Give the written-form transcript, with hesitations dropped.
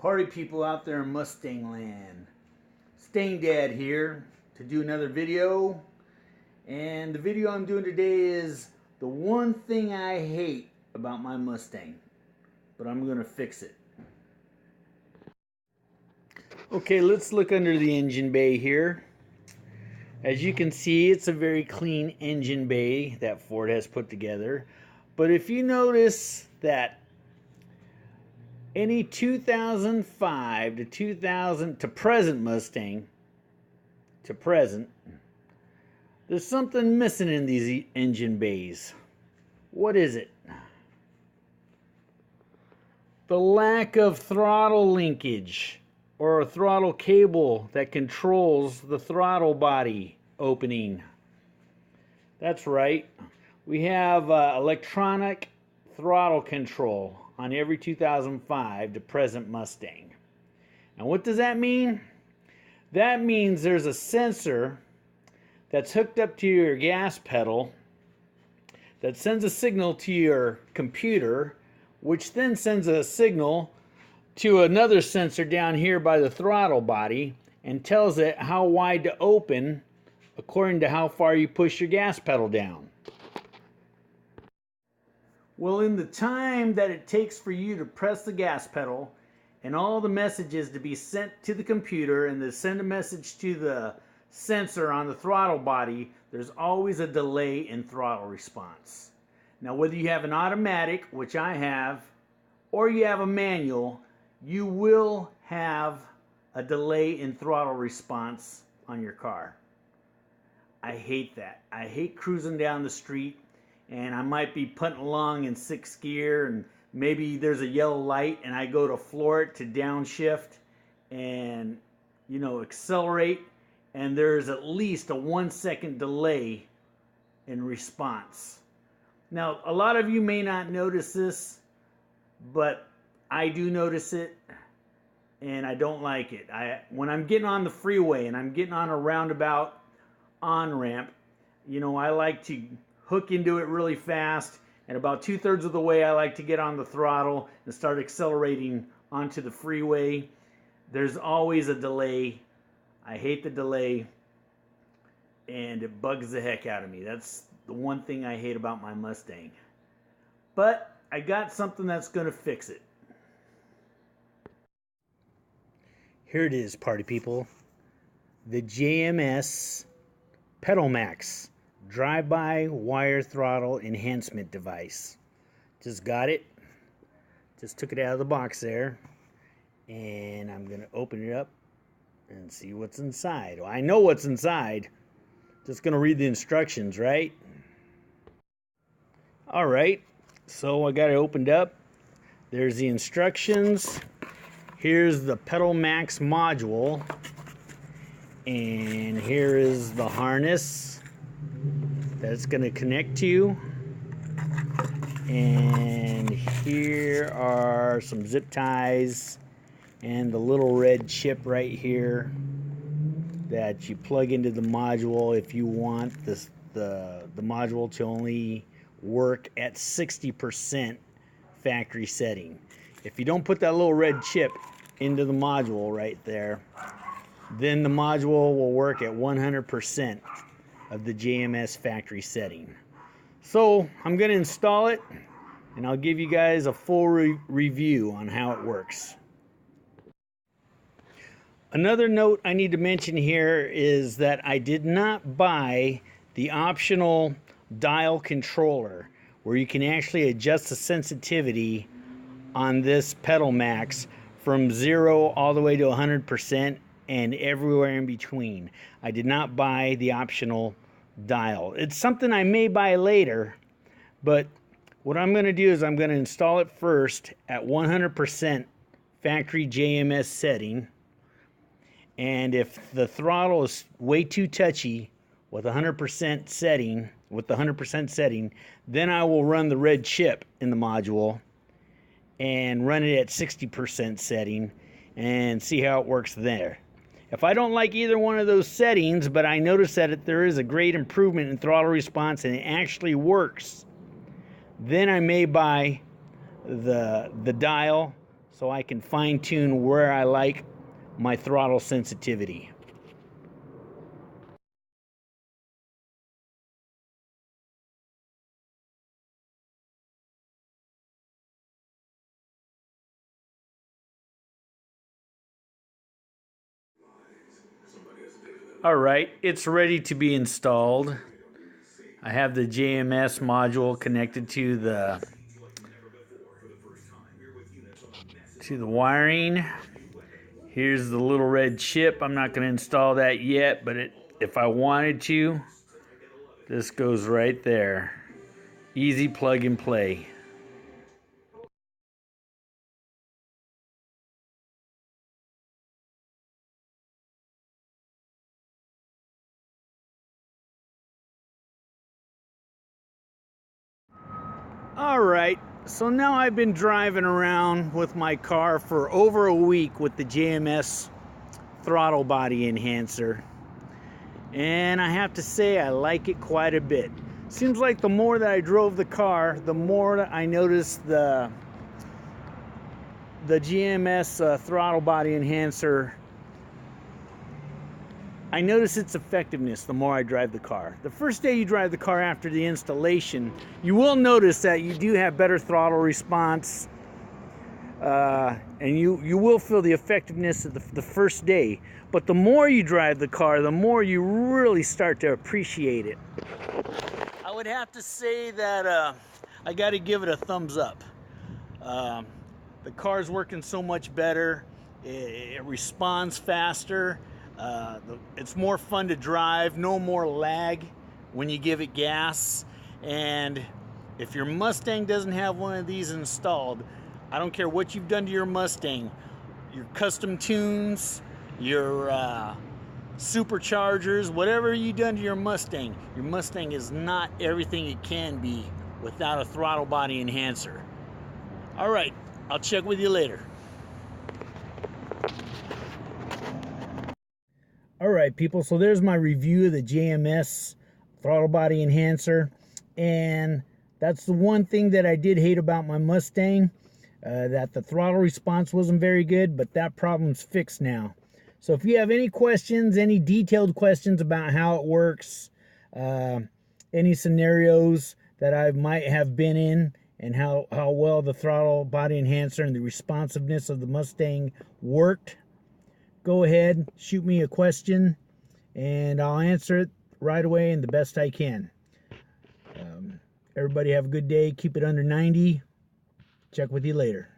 Party people out there in Mustang land. Stang Dad here to do another video. And the video I'm doing today is the one thing I hate about my Mustang. But I'm going to fix it. Okay, let's look under the engine bay here. As you can see, it's a very clean engine bay that Ford has put together. But if you notice that any 2005 to 2000 to present Mustang, to present, there's something missing in these engine bays. What is it? The lack of throttle linkage or a throttle cable that controls the throttle body opening. That's right. We have electronic throttle control on every 2005 to present Mustang. And what does that mean? That means there's a sensor that's hooked up to your gas pedal that sends a signal to your computer, which then sends a signal to another sensor down here by the throttle body and tells it how wide to open according to how far you push your gas pedal down. Well, in the time that it takes for you to press the gas pedal and all the messages to be sent to the computer and to send a message to the sensor on the throttle body, there's always a delay in throttle response. Now, whether you have an automatic, which I have, or you have a manual, you will have a delay in throttle response on your car. I hate that. I hate cruising down the street and I might be putting along in 6th gear and maybe there's a yellow light and I go to floor it to downshift and, you know, accelerate, and there's at least a 1-second delay in response. Now, a lot of you may not notice this, but I do notice it and I don't like it. When I'm getting on the freeway and I'm getting on a roundabout on-ramp, you know, I like to hook into it really fast, and about 2/3 of the way I like to get on the throttle and start accelerating onto the freeway. There's always a delay. I hate the delay and it bugs the heck out of me. That's the one thing I hate about my Mustang. But I got something that's going to fix it. Here it is, party people. The JMS Pedal Max drive-by wire throttle enhancement device. Just got it. Just took it out of the box there. And I'm going to open it up and see what's inside. Well, I know what's inside. Just going to read the instructions, right? All right. So I got it opened up. There's the instructions. Here's the Pedal Max module. And here is the harness that's going to connect to. And here are some zip ties and the little red chip right here that you plug into the module if you want the module to only work at 60% factory setting. If you don't put that little red chip into the module right there, then the module will work at 100% of the JMS factory setting. So I'm going to install it and I'll give you guys a full review on how it works. Another note I need to mention here is that I did not buy the optional dial controller where you can actually adjust the sensitivity on this Pedal Max from 0 all the way to 100% and everywhere in between. I did not buy the optional dial. It's something I may buy later, but what I'm going to do is I'm going to install it first at 100% factory JMS setting, and if the throttle is way too touchy with 100% setting, then I will run the red chip in the module and run it at 60% setting and see how it works there. If I don't like either one of those settings, but I notice that there is a great improvement in throttle response and it actually works, then I may buy the dial so I can fine tune where I like my throttle sensitivity. All right, it's ready to be installed. I have the JMS module connected to the wiring. Here's the little red chip. I'm not going to install that yet, but if I wanted to, this goes right there. Easy plug and play. All right, so now I've been driving around with my car for over a week with the JMS throttle body enhancer, and I have to say I like it quite a bit. Seems like the more that I drove the car, the more that I noticed the GMS throttle body enhancer. I notice its effectiveness the more I drive the car. The first day you drive the car after the installation, you will notice that you do have better throttle response, and you will feel the effectiveness of the first day. But the more you drive the car, the more you really start to appreciate it. I would have to say that I got to give it a thumbs up. The car's working so much better. It responds faster. It's more fun to drive, no more lag when you give it gas. And if your Mustang doesn't have one of these installed, I don't care what you've done to your Mustang, your custom tunes, your superchargers, whatever you've done to your Mustang is not everything it can be without a throttle body enhancer. All right, I'll check with you later. All right, people, so there's my review of the JMS throttle body enhancer, and that's the one thing that I did hate about my Mustang, that the throttle response wasn't very good, but that problem's fixed now. So if you have any questions, any detailed questions about how it works, any scenarios that I might have been in, and how well the throttle body enhancer and the responsiveness of the Mustang worked, go ahead, shoot me a question, and I'll answer it right away and the best I can. Everybody have a good day. Keep it under 90. Check with you later.